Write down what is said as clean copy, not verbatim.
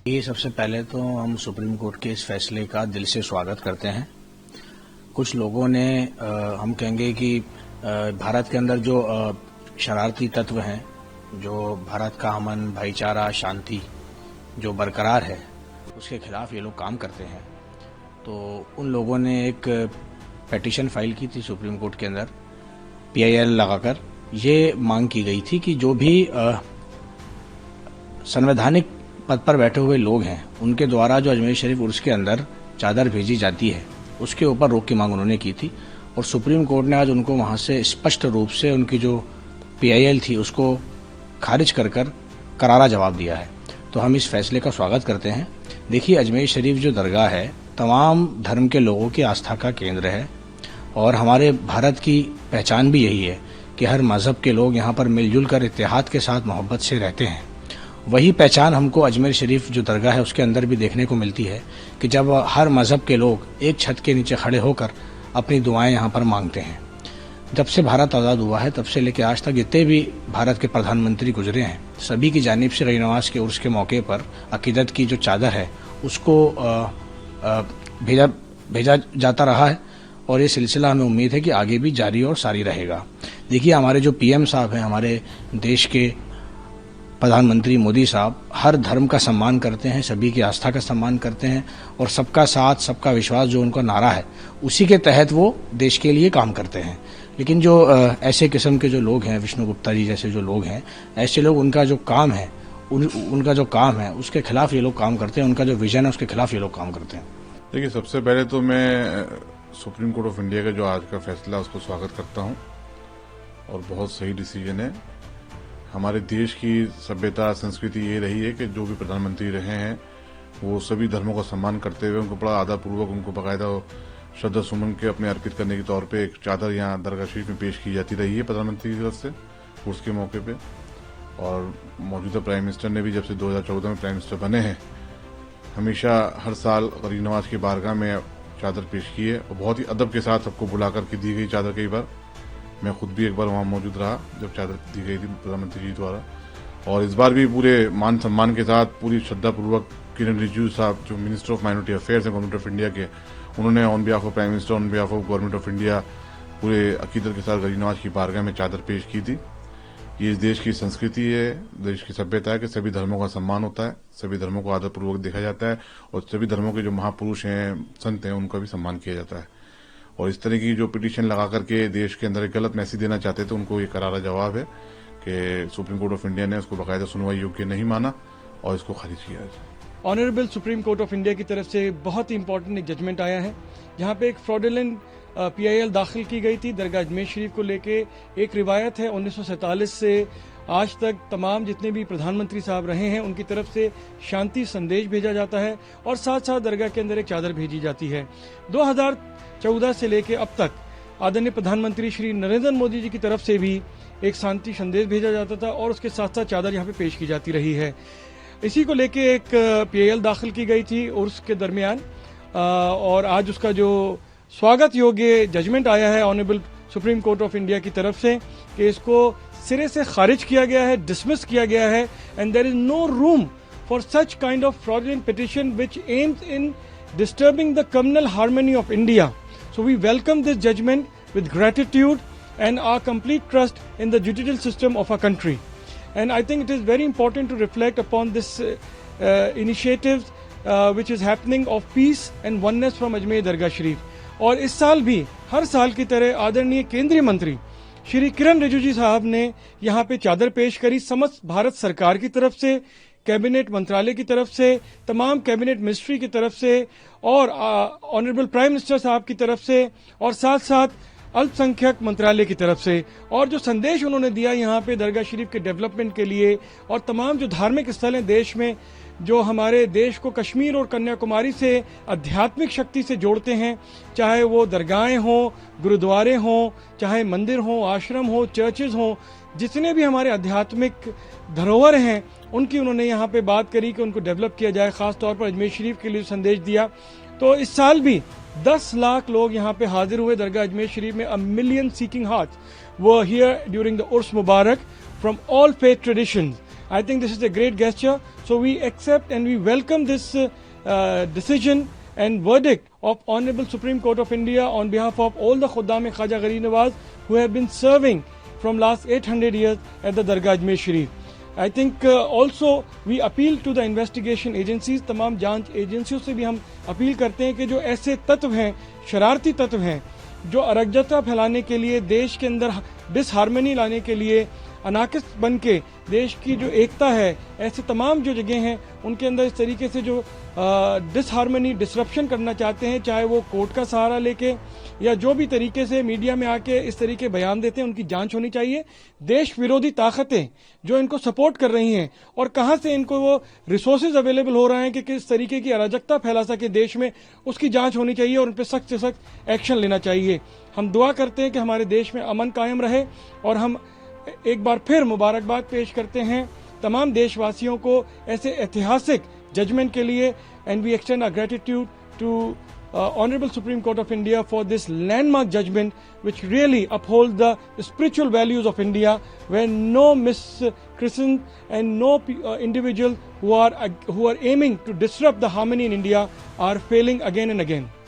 ये सबसे पहले तो हम सुप्रीम कोर्ट के इस फैसले का दिल से स्वागत करते हैं। कुछ लोगों ने हम कहेंगे कि भारत के अंदर जो शरारती तत्व हैं, जो भारत का अमन, भाईचारा, शांति जो बरकरार है, उसके खिलाफ ये लोग काम करते हैं। तो उन लोगों ने एक पिटीशन फाइल की थी सुप्रीम कोर्ट के अंदर, PIL लगाकर ये मांग की गई थी कि जो भी संवैधानिक पद पर बैठे हुए लोग हैं, उनके द्वारा जो अजमेर शरीफ उर्स के अंदर चादर भेजी जाती है, उसके ऊपर रोक की मांग उन्होंने की थी। और सुप्रीम कोर्ट ने आज उनको वहां से स्पष्ट रूप से उनकी जो PIL थी उसको खारिज कर करारा जवाब दिया है। तो हम इस फैसले का स्वागत करते हैं। देखिए, अजमेर शरीफ जो दरगाह है, तमाम धर्म के लोगों की आस्था का केंद्र है और हमारे भारत की पहचान भी यही है कि हर मजहब के लोग यहाँ पर मिलजुल कर इत्तेहाद के साथ मोहब्बत से रहते हैं। वही पहचान हमको अजमेर शरीफ जो दरगाह है उसके अंदर भी देखने को मिलती है कि जब हर मजहब के लोग एक छत के नीचे खड़े होकर अपनी दुआएं यहाँ पर मांगते हैं। जब से भारत आज़ाद हुआ है तब से लेकर आज तक जितने भी भारत के प्रधानमंत्री गुजरे हैं, सभी की जानिब से रही नवाज के उर्स के मौके पर अकीदत की जो चादर है उसको भेजा जाता रहा है और ये सिलसिला हमें उम्मीद है कि आगे भी जारी और सारी रहेगा। देखिए, हमारे जो PM साहब हैं, हमारे देश के प्रधानमंत्री मोदी साहब हर धर्म का सम्मान करते हैं, सभी की आस्था का सम्मान करते हैं और सबका साथ, सबका विश्वास जो उनका नारा है, उसी के तहत वो देश के लिए काम करते हैं। लेकिन जो ऐसे किस्म के जो लोग हैं, विष्णु गुप्ता जी जैसे जो लोग हैं, ऐसे लोग उनका जो काम है उनका जो काम है उसके खिलाफ ये लोग काम करते हैं, उनका जो विजन है उसके खिलाफ ये लोग काम करते हैं। देखिए, सबसे पहले तो मैं सुप्रीम कोर्ट ऑफ इंडिया का जो आज का फैसला उसको स्वागत करता हूं और बहुत सही डिसीजन है। हमारे देश की सभ्यता, संस्कृति ये रही है कि जो भी प्रधानमंत्री रहे हैं वो सभी धर्मों का सम्मान करते हुए उनको बड़ा आदरपूर्वक, उनको बाकायदा श्रद्धा सुमन के अपने अर्पित करने के तौर पे एक चादर यहाँ दरगाह शरीफ में पेश की जाती रही है प्रधानमंत्री की तरफ से उसके मौके पे। और मौजूदा प्राइम मिनिस्टर ने भी जब से 2014 में प्राइम मिनिस्टर बने हैं, हमेशा हर साल गरीब नवाज की बारगाह में चादर पेश की है और बहुत ही अदब के साथ सबको बुलाकर के दी गई चादर। कई बार मैं खुद भी एक बार वहां मौजूद रहा जब चादर दी गई थी प्रधानमंत्री जी द्वारा। और इस बार भी पूरे मान सम्मान के साथ, पूरी श्रद्धापूर्वक किरण रिजिजू साहब जो मिनिस्टर ऑफ माइनॉरिटी अफेयर्स हैं गवर्नमेंट ऑफ इंडिया के, उन्होंने on behalf of prime minister, on behalf of government of India पूरे अकीदत के साथ गरीब नवाज की बारगाह में चादर पेश की थी। ये इस देश की संस्कृति है, देश की सभ्यता है कि सभी धर्मों का सम्मान होता है, सभी धर्मों को आदरपूर्वक देखा जाता है और सभी धर्मों के जो महापुरुष हैं, संत हैं, उनका भी सम्मान किया जाता है। और इस तरह की जो पिटीशन लगा करके देश के अंदर एक गलत मैसेज देना चाहते थे, उनको ये करारा जवाब है कि सुप्रीम कोर्ट ऑफ इंडिया ने उसको बाकायदा सुनवाई योग्य नहीं माना और इसको खारिज किया है। Honourable supreme court of India की तरफ से बहुत ही इंपॉर्टेंट एक जजमेंट आया है, जहां पे एक फ्रॉडुलेंट PIL दाखिल की गई थी दरगाह अजमेर शरीफ को लेके। एक रिवायत है 1947 से आज तक तमाम जितने भी प्रधानमंत्री साहब रहे हैं उनकी तरफ से शांति संदेश भेजा जाता है और साथ साथ दरगाह के अंदर एक चादर भेजी जाती है। 2014 से लेके अब तक आदरणीय प्रधानमंत्री श्री नरेंद्र मोदी जी की तरफ से भी एक शांति संदेश भेजा जाता था और उसके साथ साथ चादर यहाँ पे पेश की जाती रही है। इसी को लेके एक PIL दाखिल की गई थी उर्स के दरमियान और आज उसका जो स्वागत योग्य जजमेंट आया है honourable supreme court of India की तरफ से कि इसको सिरे से खारिज किया गया है, डिसमिस किया गया है and there is no room for such kind of fraudulent petition which aims in disturbing the communal harmony of India. So we welcome this judgment with gratitude and our complete trust in the judicial system of our country. And I think it is very important to reflect upon this initiative which is happening of peace and oneness from Ajmer Dargah Sharif. और इस साल भी हर साल की तरह आदरणीय केंद्रीय मंत्री श्री किरण रिजिजू साहब ने यहाँ पे चादर पेश करी। समस्त भारत सरकार की तरफ से, कैबिनेट मंत्रालय की तरफ से, तमाम कैबिनेट मिनिस्ट्री की तरफ से और ऑनरेबल प्राइम मिनिस्टर साहब की तरफ से और साथ साथ अल्पसंख्यक मंत्रालय की तरफ से। और जो संदेश उन्होंने दिया यहाँ पे दरगाह शरीफ के डेवलपमेंट के लिए और तमाम जो धार्मिक स्थल हैं देश में, जो हमारे देश को कश्मीर और कन्याकुमारी से आध्यात्मिक शक्ति से जोड़ते हैं, चाहे वो दरगाहें हों, गुरुद्वारे हों, चाहे मंदिर हों, आश्रम हो, चर्चेज हों, जितने भी हमारे आध्यात्मिक धरोहर हैं उनकी उन्होंने यहाँ पे बात करी कि उनको डेवलप किया जाए, खास तौर पर अजमेर शरीफ के लिए संदेश दिया। तो इस साल भी 10 लाख लोग यहाँ पे हाजिर हुए दरगाह अजमेर शरीफ में। $1 million seeking hearts were here during the Urs Mubarak from all faith traditions. I think this is a great gesture. So we accept and we welcome this decision and verdict of Honorable Supreme Court of India on behalf of all the Khuddam Khwaja Gharib Nawaz who have been serving from last 800 years at the Dargah Ajmer Sharif. I think also we appeal to the investigation agencies, तमाम जांच एजेंसियों से भी हम appeal करते हैं कि जो ऐसे तत्व हैं, शरारती तत्व हैं, जो अराजकता फैलाने के लिए, देश के अंदर डिसहार्मनी लाने के लिए, अनाकिस बन के देश की जो एकता है, ऐसे तमाम जो जगह हैं उनके अंदर इस तरीके से जो डिसहार्मनी, डिसरप्शन करना चाहते हैं, चाहे वो कोर्ट का सहारा लेके या जो भी तरीके से मीडिया में आके इस तरीके बयान देते हैं, उनकी जांच होनी चाहिए। देश विरोधी ताकतें जो इनको सपोर्ट कर रही हैं और कहां से इनको वो रिसोर्सेज अवेलेबल हो रहे हैं कि किस तरीके की अराजकता फैला सके देश में, उसकी जांच होनी चाहिए और उन पर सख्त से सख्त एक्शन लेना चाहिए। हम दुआ करते हैं कि हमारे देश में अमन कायम रहे और हम एक बार फिर मुबारकबाद पेश करते हैं तमाम देशवासियों को ऐसे ऐतिहासिक जजमेंट के लिए। And we extend our gratitude to Honorable Supreme Court of India for this landmark judgment which really upholds the spiritual values of India, where no miscreants and no individual who are aiming to disrupt the harmony in India are failing again and again.